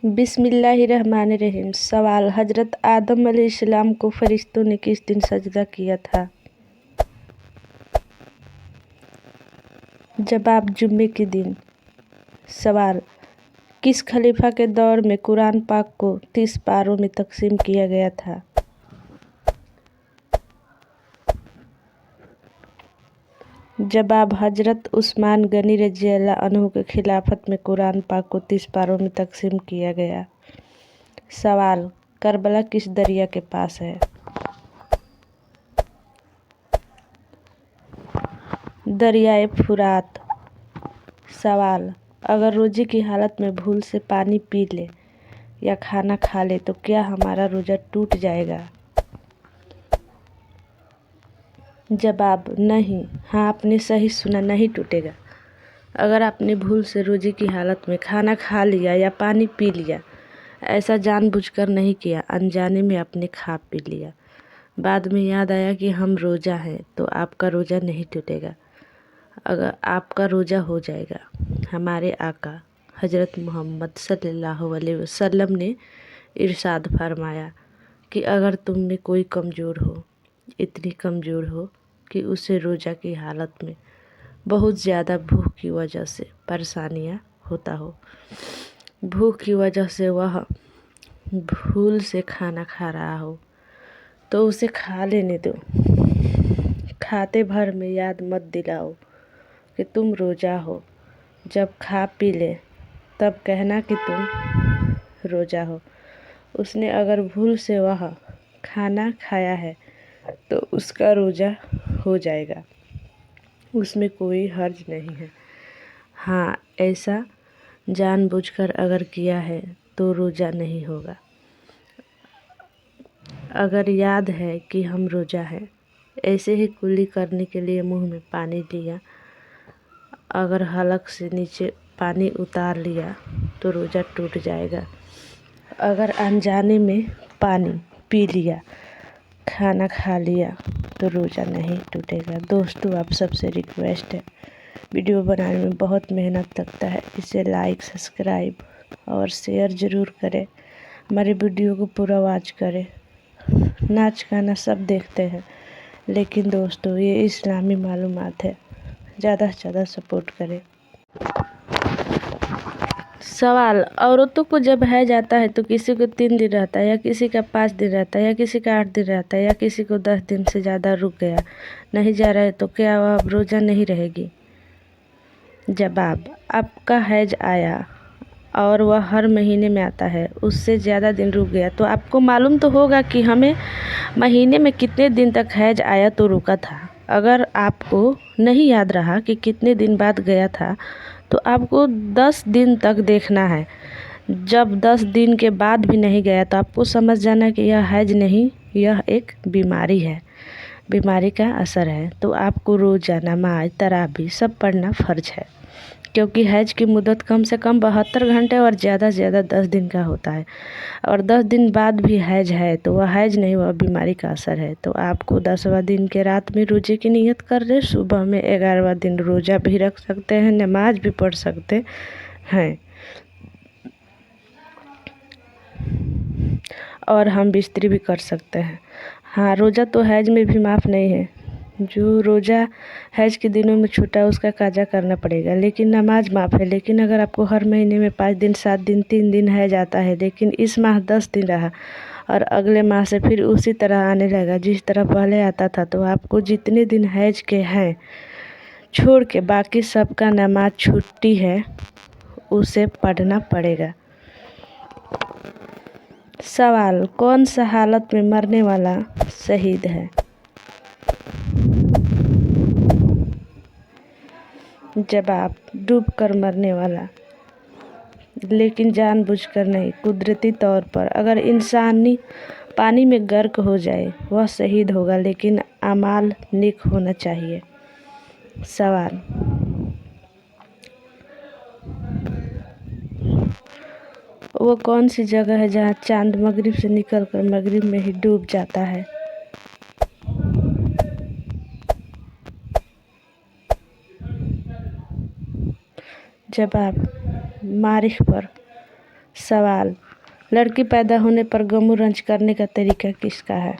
बिस्मिल्लाहिर्रहमानिर्रहीम। सवाल: हजरत आदम अलैहिस्सलाम को फरिश्तों ने किस दिन सजदा किया था? जवाब: जुम्मे के दिन। सवाल: किस खलीफा के दौर में कुरान पाक को 30 पारों में तक़सीम किया गया था? जवाब: हजरत उस्मान गनी रज़ियल्लाहु अन्हु के खिलाफत में कुरान पाक को 30 पारों में तक़सीम किया गया। सवाल: करबला किस दरिया के पास है? दरियाए फुरात। सवाल: अगर रोजे की हालत में भूल से पानी पी ले या खाना खा ले तो क्या हमारा रोजा टूट जाएगा? जवाब: नहीं। हाँ, आपने सही सुना, नहीं टूटेगा। अगर आपने भूल से रोजे की हालत में खाना खा लिया या पानी पी लिया, ऐसा जानबूझकर नहीं किया, अनजाने में आपने खा पी लिया, बाद में याद आया कि हम रोजा हैं, तो आपका रोजा नहीं टूटेगा, अगर आपका रोजा हो जाएगा। हमारे आका हजरत मोहम्मद सल्लल्लाहु अलैहि वसल्लम ने इरशाद फरमाया कि अगर तुम में कोई कमज़ोर हो, इतनी कमज़ोर हो कि उसे रोज़ा की हालत में बहुत ज़्यादा भूख की वजह से परेशानियाँ होता हो, भूख की वजह से वह भूल से खाना खा रहा हो, तो उसे खा लेने दो। खाते भर में याद मत दिलाओ कि तुम रोज़ा हो। जब खा पी ले तब कहना कि तुम रोज़ा हो। उसने अगर भूल से वह खाना खाया है तो उसका रोज़ा हो जाएगा, उसमें कोई हर्ज नहीं है। हाँ, ऐसा जानबूझकर अगर किया है तो रोज़ा नहीं होगा। अगर याद है कि हम रोज़ा हैं, ऐसे ही कुल्ली करने के लिए मुंह में पानी लिया, अगर हलक से नीचे पानी उतार लिया तो रोज़ा टूट जाएगा। अगर अनजाने में पानी पी लिया, खाना खा लिया तो रोज़ा नहीं टूटेगा। दोस्तों, आप सबसे रिक्वेस्ट है, वीडियो बनाने में बहुत मेहनत लगता है, इसे लाइक, सब्सक्राइब और शेयर ज़रूर करें। हमारे वीडियो को पूरा वॉच करें। नाच गाना सब देखते हैं, लेकिन दोस्तों ये इस्लामी मालूमात है, ज़्यादा से ज़्यादा सपोर्ट करें। सवाल: औरतों को जब हैज आता है तो किसी को 3 दिन रहता है, या किसी का 5 दिन रहता है, या किसी का 8 दिन रहता है, या किसी को 10 दिन से ज़्यादा रुक गया नहीं जा रहा है, तो क्या वह अब रोज़ा नहीं रहेगी? जवाब: आपका हैज आया और वह हर महीने में आता है, उससे ज़्यादा दिन रुक गया, तो आपको मालूम तो होगा कि हमें महीने में कितने दिन तक हैज आया तो रुका था। अगर आपको नहीं याद रहा कि कितने दिन बाद गया था, तो आपको 10 दिन तक देखना है। जब 10 दिन के बाद भी नहीं गया तो आपको समझ जाना कि यह हैज नहीं, यह एक बीमारी है, बीमारी का असर है। तो आपको रोज़ा, नमाज, तराबी सब पढ़ना फ़र्ज है, क्योंकि हैज की मुद्दत कम से कम 72 घंटे और ज़्यादा से ज़्यादा 10 दिन का होता है। और 10 दिन बाद भी हैज है तो वह हैज नहीं, वह बीमारी का असर है। तो आपको 10वां दिन के रात में रोजे की नियत कर ले, सुबह में 11वां दिन रोज़ा भी रख सकते हैं, नमाज भी पढ़ सकते हैं, और हम बिस्तरी भी कर सकते हैं। हाँ, रोज़ा तो हैज में भी माफ़ नहीं है। जो रोज़ा हैज के दिनों में छूटा उसका काज़ा करना पड़ेगा, लेकिन नमाज माफ़ है। लेकिन अगर आपको हर महीने में 5 दिन, 7 दिन, 3 दिन हैज आता है, लेकिन इस माह 10 दिन रहा और अगले माह से फिर उसी तरह आने लगा जिस तरह पहले आता था, तो आपको जितने दिन हैज के हैं छोड़ के बाकी सबका नमाज छुट्टी है, उसे पढ़ना पड़ेगा। सवाल: कौन सा हालत में मरने वाला शहीद है? जवाब: डूबकर मरने वाला, लेकिन जानबूझकर नहीं, कुदरती तौर पर। अगर इंसानी पानी में गर्क हो जाए वह शहीद होगा, लेकिन अमाल नेक होना चाहिए। सवाल: वो कौन सी जगह है जहाँ चांद मगरिब से निकलकर मगरिब में ही डूब जाता है? जवाब: मारिख पर। सवाल, लड़की पैदा होने पर गमू रंज करने का तरीका किसका है?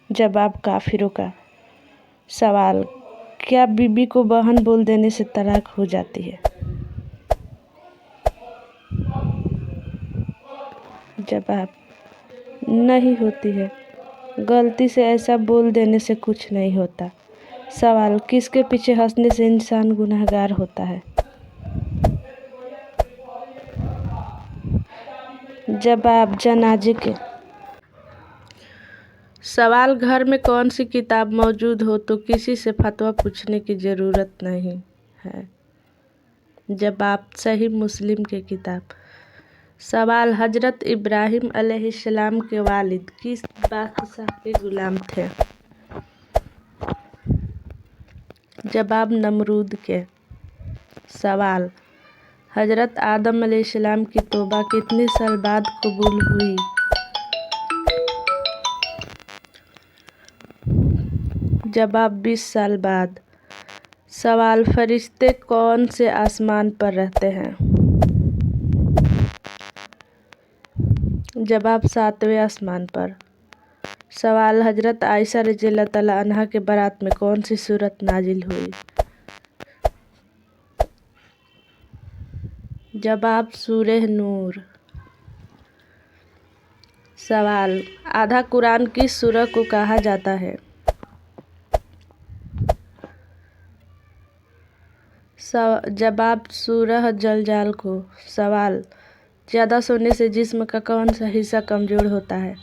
जवाब, काफिरों का। सवाल, क्या बीबी को बहन बोल देने से तलाक हो जाती है? जवाब, नहीं होती है। गलती से ऐसा बोल देने से कुछ नहीं होता। सवाल, किसके पीछे हंसने से इंसान गुनहगार होता है? जवाब, जनाजे के। सवाल, घर में कौन सी किताब मौजूद हो तो किसी से फतवा पूछने की ज़रूरत नहीं है? जवाब, सही मुस्लिम की किताब। सवाल, हजरत इब्राहिम अलैहिस्सलाम के वालिद किस बादशाह के गुलाम थे? जवाब, नमरूद के। सवाल, हजरत आदम अलैहिस्सलाम की तौबा कितने साल बाद कबूल हुई? जवाब, 20 साल बाद। सवाल, फरिश्ते कौन से आसमान पर रहते हैं? जवाब, 7वें आसमान पर। सवाल, हजरत आयशा रज़ियल्लाहु तआला अन्हा के बारात में कौन सी सूरत नाजिल हुई? जवाब, सूरह नूर। सवाल, आधा कुरान किस सूरह को कहा जाता है? जवाब, सूरह जलजाल को। सवाल, ज़्यादा सोने से जिस्म का कौन सा हिस्सा कमज़ोर होता है?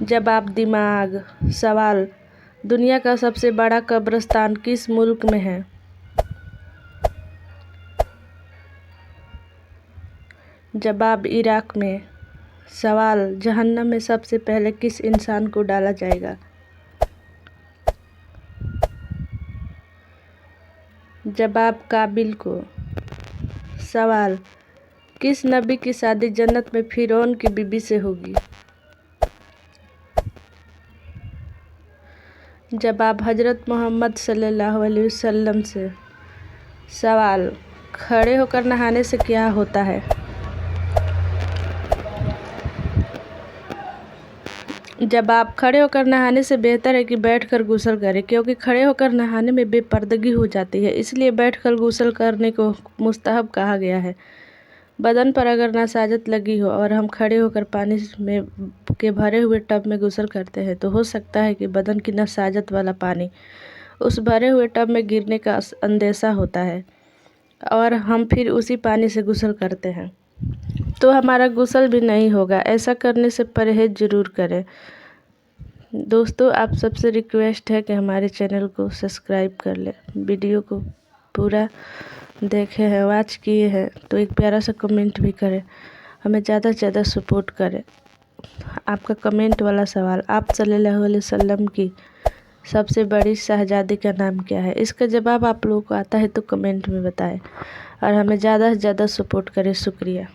जवाब, दिमाग। सवाल, दुनिया का सबसे बड़ा कब्रिस्तान किस मुल्क में है? जवाब, इराक में। सवाल, जहन्नम में सबसे पहले किस इंसान को डाला जाएगा? जवाब, काबिल को। सवाल, किस नबी की शादी जन्नत में फिरौन की बीबी से होगी? जवाब, हजरत मोहम्मद सल्लल्लाहु अलैहि वसल्लम से। सवाल, खड़े होकर नहाने से क्या होता है? जवाब, खड़े होकर नहाने से बेहतर है कि बैठकर गुस्ल करें, क्योंकि खड़े होकर नहाने में बेपर्दगी हो जाती है, इसलिए बैठकर गुस्ल करने को मुस्तहब कहा गया है। बदन पर अगर नसाजत लगी हो और हम खड़े होकर पानी में के भरे हुए टब में गुस्ल करते हैं तो हो सकता है कि बदन की नसाजत वाला पानी उस भरे हुए टब में गिरने का अंदेशा होता है और हम फिर उसी पानी से गुस्ल करते हैं तो हमारा गुस्ल भी नहीं होगा। ऐसा करने से परहेज़ ज़रूर करें। दोस्तों, आप सबसे रिक्वेस्ट है कि हमारे चैनल को सब्सक्राइब कर लें, वीडियो को पूरा देखे हैं, वॉच किए हैं तो एक प्यारा सा कमेंट भी करें, हमें ज़्यादा से ज़्यादा सपोर्ट करें। आपका कमेंट वाला सवाल, आप सल्लल्लाहु अलैहि वसल्लम की सबसे बड़ी शहज़ादी का नाम क्या है? इसका जवाब आप लोगों को आता है तो कमेंट में बताएं और हमें ज़्यादा से ज़्यादा सपोर्ट करें। शुक्रिया।